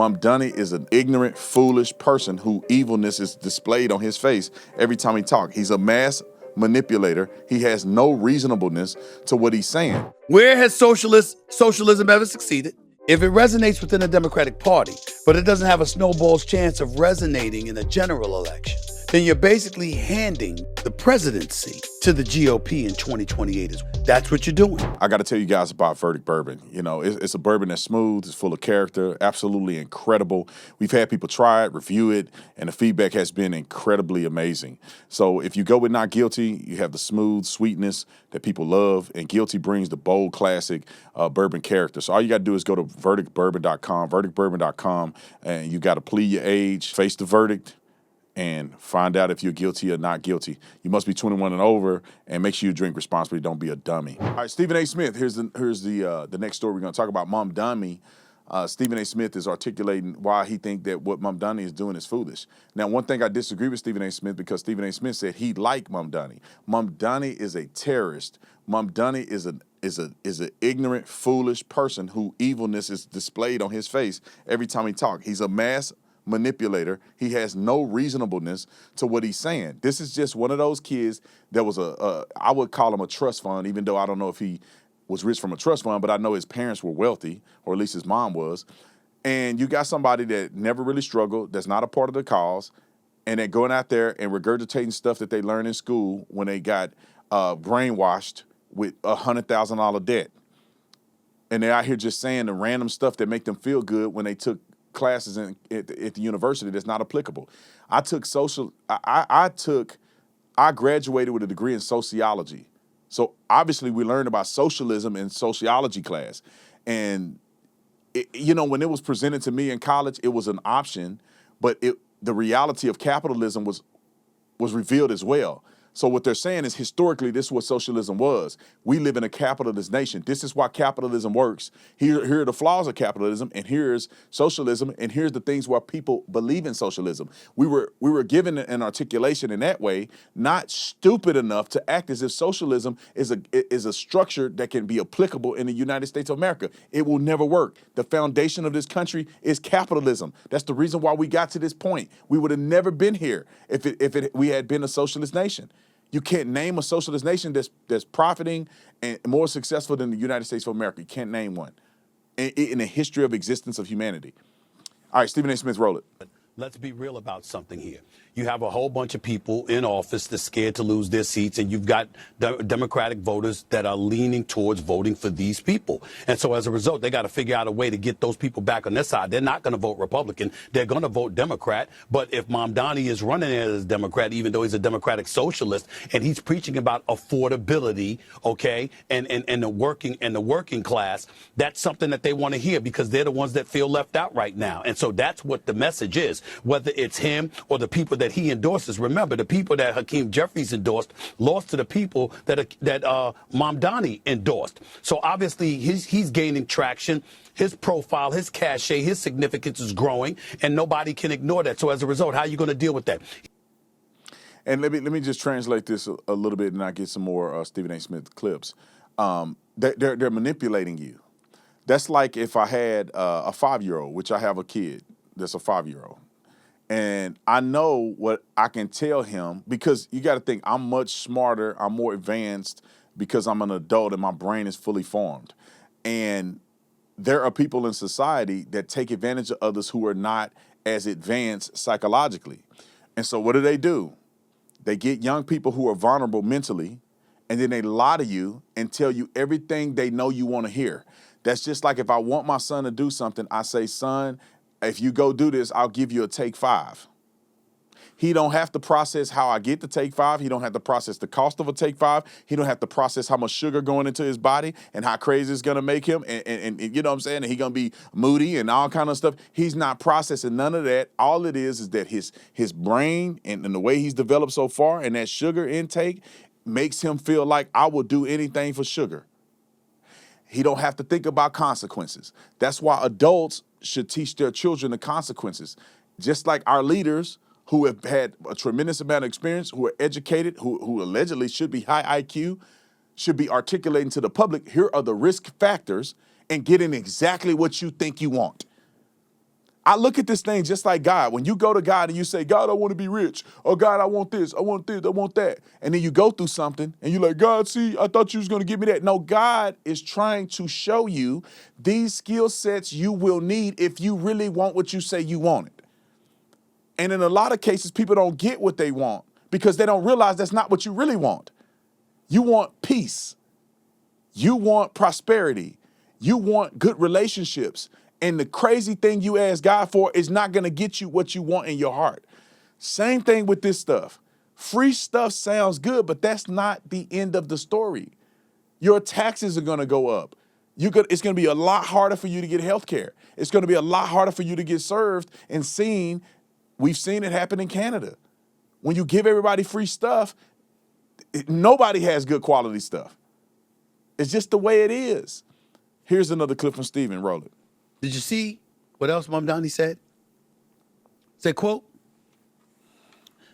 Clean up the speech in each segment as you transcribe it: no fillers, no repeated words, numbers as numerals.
Mamdani is an ignorant, foolish person who evilness is displayed on his face every time he talks. He's a mass manipulator. He has no reasonableness to what he's saying. Where has socialism ever succeeded? If it resonates within the Democratic Party, but it doesn't have a snowball's chance of resonating in a general election, then you're basically handing the presidency to the GOP in 2028. That's what you're doing. I got to tell you guys about Verdict Bourbon. You know, it's a bourbon that's smooth, it's full of character, absolutely incredible. We've had people try it, review it, and the feedback has been incredibly amazing. So if you go with Not Guilty, you have the smooth sweetness that people love, and Guilty brings the bold, classic bourbon character. So all you got to do is go to verdictbourbon.com, and you got to plead your age, face the verdict, and find out if you're guilty or not guilty. You must be 21 and over, and make sure you drink responsibly. Don't be a dummy. All right, Stephen A. Smith. Here's the next story we're going to talk about. Mamdani. Stephen A. Smith is articulating why he think that what Mamdani is doing is foolish. Now, one thing I disagree with Stephen A. Smith, because Stephen A. Smith said he liked Mamdani. Mamdani is a terrorist. Mamdani is an ignorant, foolish person who evilness is displayed on his face every time he talks. He's a mass manipulator. He has no reasonableness to what he's saying. This is just one of those kids that was I would call him a trust fund, even though I don't know if he was rich from a trust fund, but I know his parents were wealthy, or at least his mom was. And you got somebody that never really struggled, that's not a part of the cause, and they're going out there and regurgitating stuff that they learned in school when they got brainwashed with $100,000 debt. And they're out here just saying the random stuff that make them feel good when they took classes at the university that's not applicable. I graduated with a degree in sociology. So obviously we learned about socialism in sociology class. And when it was presented to me in college, it was an option, but the reality of capitalism was revealed as well. So what they're saying is historically, this is what socialism was. We live in a capitalist nation. This is why capitalism works. Here are the flaws of capitalism, and here's socialism, and here's the things why people believe in socialism. We were given an articulation in that way, not stupid enough to act as if socialism is a structure that can be applicable in the United States of America. It will never work. The foundation of this country is capitalism. That's the reason why we got to this point. We would have never been here if we had been a socialist nation. You can't name a socialist nation that's profiting and more successful than the United States of America. You can't name one in the history of existence of humanity. All right, Stephen A. Smith, roll it. Let's be real about something here. You have a whole bunch of people in office that's scared to lose their seats, and you've got Democratic voters that are leaning towards voting for these people. And so as a result, they got to figure out a way to get those people back on their side. They're not going to vote Republican. They're going to vote Democrat. But if Mamdani is running as a Democrat, even though he's a Democratic socialist, and he's preaching about affordability, okay, and the working class, that's something that they want to hear because they're the ones that feel left out right now. And so that's what the message is, whether it's him or the people that he endorses. Remember, the people that Hakeem Jeffries endorsed lost to the people that Mamdani endorsed. So obviously he's gaining traction. His profile, his cachet, his significance is growing, and nobody can ignore that. So as a result, how are you going to deal with that? And let me just translate this a little bit, and I get some more Stephen A. Smith clips. They're manipulating you. That's like if I had a 5-year-old, which I have a kid that's a 5-year-old. And I know what I can tell him, because you got to think I'm much smarter, I'm more advanced because I'm an adult and my brain is fully formed. And there are people in society that take advantage of others who are not as advanced psychologically. And so what do? They get young people who are vulnerable mentally, and then they lie to you and tell you everything they know you want to hear. That's just like if I want my son to do something, I say, son, if you go do this, I'll give you a take 5. He don't have to process how I get to take 5. He don't have to process the cost of a take 5. He don't have to process how much sugar going into his body and how crazy it's going to make him. And you know what I'm saying? And he's going to be moody and all kind of stuff. He's not processing none of that. All it is that his brain and the way he's developed so far and that sugar intake makes him feel like I will do anything for sugar. He don't have to think about consequences. That's why adults should teach their children the consequences. Just like our leaders who have had a tremendous amount of experience, who are educated, who allegedly should be high IQ, should be articulating to the public, here are the risk factors, and getting exactly what you think you want. I look at this thing just like God. When you go to God and you say, God, I want to be rich. Or God, I want this, I want this, I want that. And then you go through something and you're like, God, see, I thought you was going to give me that. No, God is trying to show you these skill sets you will need if you really want what you say you wanted. And in a lot of cases, people don't get what they want because they don't realize that's not what you really want. You want peace. You want prosperity. You want good relationships. And the crazy thing you ask God for is not going to get you what you want in your heart. Same thing with this stuff. Free stuff sounds good, but that's not the end of the story. Your taxes are going to go up. It's going to be a lot harder for you to get health care. It's going to be a lot harder for you to get served and seen. We've seen it happen in Canada. When you give everybody free stuff, nobody has good quality stuff. It's just the way it is. Here's another clip from Stephen. Roll it. Did you see what else Mamdani said? Said, quote,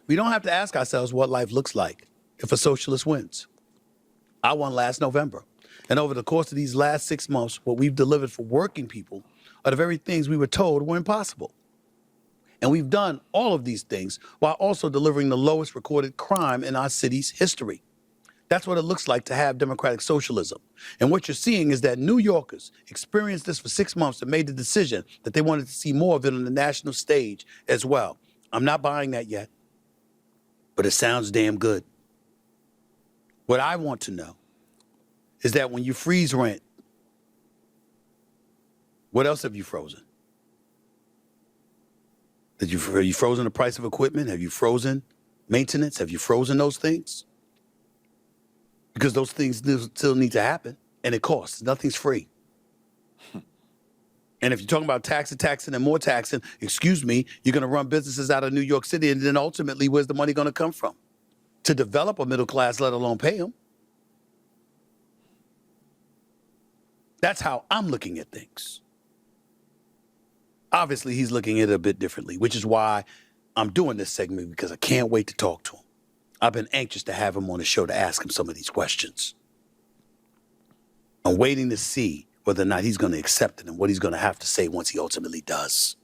we don't have to ask ourselves what life looks like if a socialist wins. I won last November. And over the course of these last 6 months, what we've delivered for working people are the very things we were told were impossible. And we've done all of these things while also delivering the lowest recorded crime in our city's history. That's what it looks like to have democratic socialism. And what you're seeing is that New Yorkers experienced this for 6 months and made the decision that they wanted to see more of it on the national stage as well. I'm not buying that yet, but it sounds damn good. What I want to know is that when you freeze rent, what else have you frozen? Have you frozen the price of equipment? Have you frozen maintenance? Have you frozen those things? Because those things still need to happen, and it costs. Nothing's free. And if you're talking about taxing, and more taxing, excuse me, you're going to run businesses out of New York City, and then ultimately, where's the money going to come from? To develop a middle class, let alone pay them. That's how I'm looking at things. Obviously, he's looking at it a bit differently, which is why I'm doing this segment, because I can't wait to talk to him. I've been anxious to have him on the show to ask him some of these questions. I'm waiting to see whether or not he's going to accept it and what he's going to have to say once he ultimately does.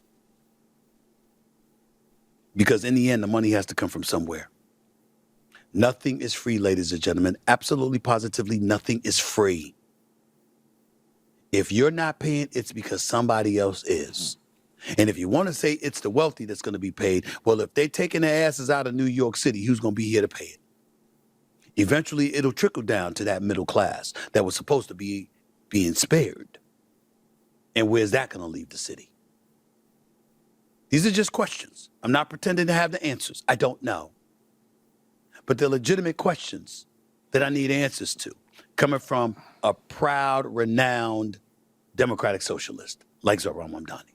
Because in the end, the money has to come from somewhere. Nothing is free, ladies and gentlemen. Absolutely, positively, nothing is free. If you're not paying, it's because somebody else is. And if you want to say it's the wealthy that's going to be paid, well, if they're taking their asses out of New York City, who's going to be here to pay it? Eventually, it'll trickle down to that middle class that was supposed to be being spared. And where's that going to leave the city? These are just questions. I'm not pretending to have the answers. I don't know. But they're legitimate questions that I need answers to, coming from a proud, renowned democratic socialist like Zohran Mamdani.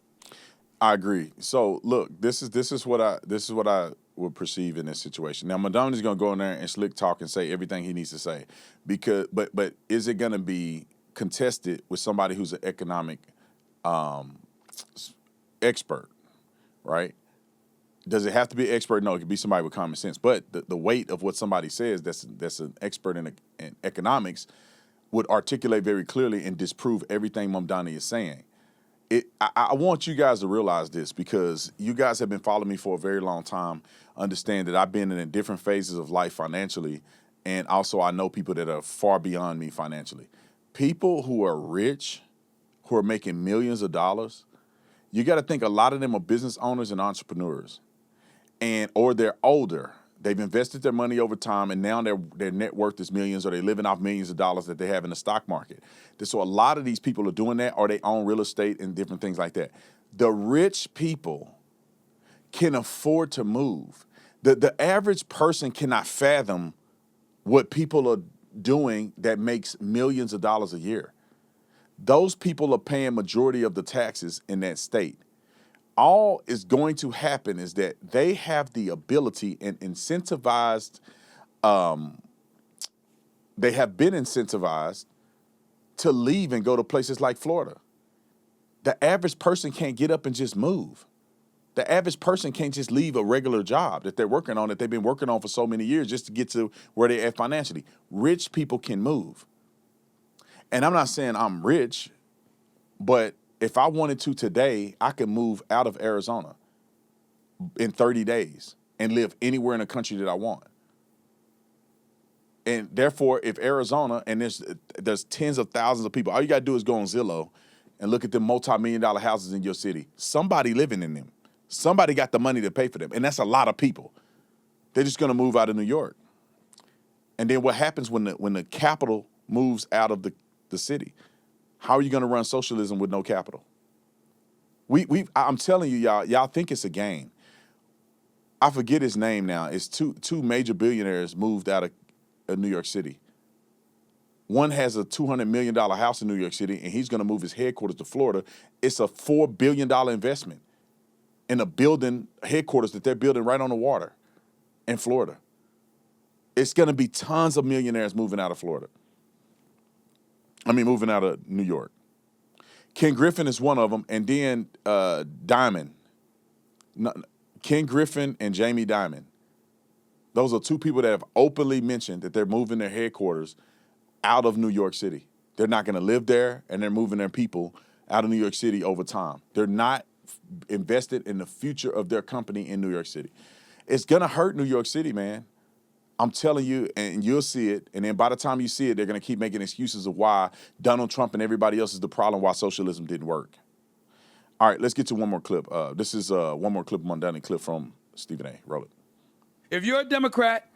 I agree. So look, this is what I would perceive in this situation. Now, Mamdani's going to go in there and slick talk and say everything he needs to say, but is it going to be contested with somebody who's an economic expert, right? Does it have to be an expert? No, it could be somebody with common sense. But the weight of what somebody says that's an expert in economics would articulate very clearly and disprove everything Mamdani is saying. I want you guys to realize this, because you guys have been following me for a very long time. Understand that I've been in different phases of life financially, and also I know people that are far beyond me financially. People who are rich, who are making millions of dollars, you got to think a lot of them are business owners and entrepreneurs, or they're older. They've invested their money over time, and now their net worth is millions, or they're living off millions of dollars that they have in the stock market. So a lot of these people are doing that, or they own real estate and different things like that. The rich people can afford to move. The average person cannot fathom what people are doing that makes millions of dollars a year. Those people are paying majority of the taxes in that state. All is going to happen is that they have the ability and incentivized, they have been incentivized to leave and go to places like Florida. The average person can't get up and just move. The average person can't just leave a regular job that they're working on, that they've been working on for so many years, just to get to where they're at financially. Rich people can move. And I'm not saying I'm rich, but If I wanted to today, I could move out of Arizona in 30 days and live anywhere in the country that I want. And therefore, if Arizona, and there's tens of thousands of people, all you got to do is go on Zillow and look at the multi-million-dollar houses in your city. Somebody living in them. Somebody got the money to pay for them. And that's a lot of people. They're just going to move out of New York. And then what happens when the capital moves out of the city? How are you going to run socialism with no capital? I'm telling you, y'all think it's a game. I forget his name now. It's two major billionaires moved out of New York City. One has a $200 million house in New York City, and he's going to move his headquarters to Florida. It's a $4 billion investment in a building headquarters that they're building right on the water in Florida. It's going to be tons of millionaires moving out of Florida. Moving out of New York. Ken Griffin is one of them, and then Dimon. Ken Griffin and Jamie Dimon. Those are two people that have openly mentioned that they're moving their headquarters out of New York City. They're not going to live there, and they're moving their people out of New York City over time. They're not invested in the future of their company in New York City. It's going to hurt New York City, man. I'm telling you, and you'll see it, and then by the time you see it, they're going to keep making excuses of why Donald Trump and everybody else is the problem, why socialism didn't work. All right, let's get to one more clip. This is one more clip, Mamdani clip from Stephen A. Roll it. If you're a Democrat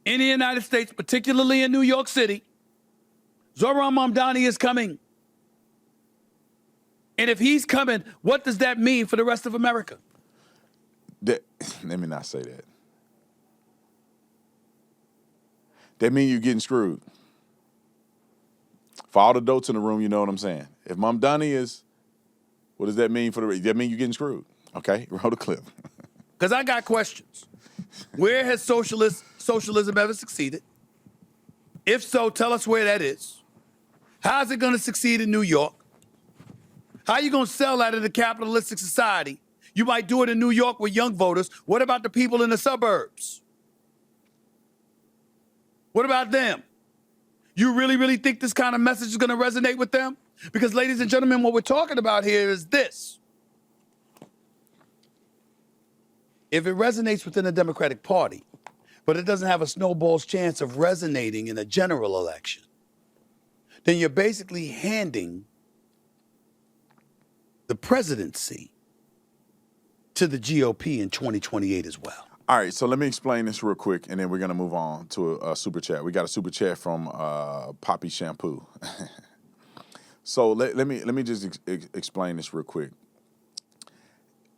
in the United States, particularly in New York City, Zohran Mamdani is coming. And if he's coming, what does that mean for the rest of America? Let me not say that. That means you're getting screwed. For all the adults in the room, you know what I'm saying. If Mamdani is, what does that mean for the rest? That mean you're getting screwed. Okay, roll the clip. Because I got questions. Where has socialism ever succeeded? If so, tell us where that is. How is it going to succeed in New York? How are you going to sell that in a capitalistic society? You might do it in New York with young voters. What about the people in the suburbs? What about them? You really, really think this kind of message is going to resonate with them? Because, ladies and gentlemen, what we're talking about here is this. If it resonates within the Democratic Party, but it doesn't have a snowball's chance of resonating in a general election, then you're basically handing the presidency to the GOP in 2028 as well. All right, so let me explain this real quick, and then we're going to move on to a super chat. We got a super chat from Poppy Shampoo. So let me just explain this real quick.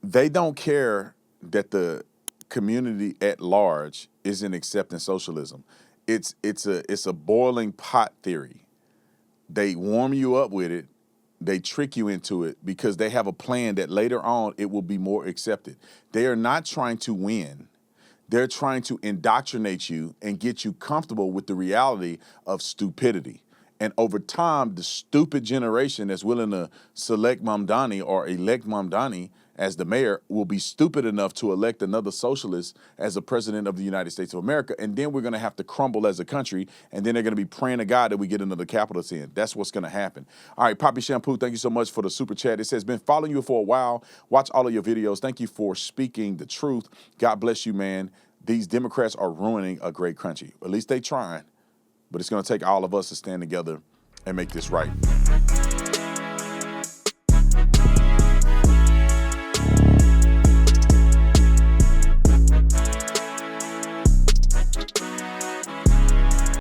They don't care that the community at large isn't accepting socialism. It's a boiling pot theory. They warm you up with it. They trick you into it because they have a plan that later on it will be more accepted. They are not trying to win. They're trying to indoctrinate you and get you comfortable with the reality of stupidity. And over time, the stupid generation that's willing to select Mamdani or elect Mamdani as the mayor will be stupid enough to elect another socialist as the president of the United States of America. And then we're going to have to crumble as a country. And then they're going to be praying to God that we get another capitalist in. That's what's going to happen. All right, Poppy Shampoo, thank you so much for the super chat. It says, been following you for a while. Watch all of your videos. Thank you for speaking the truth. God bless you, man. These Democrats are ruining a great country. At least they trying. But it's going to take all of us to stand together and make this right.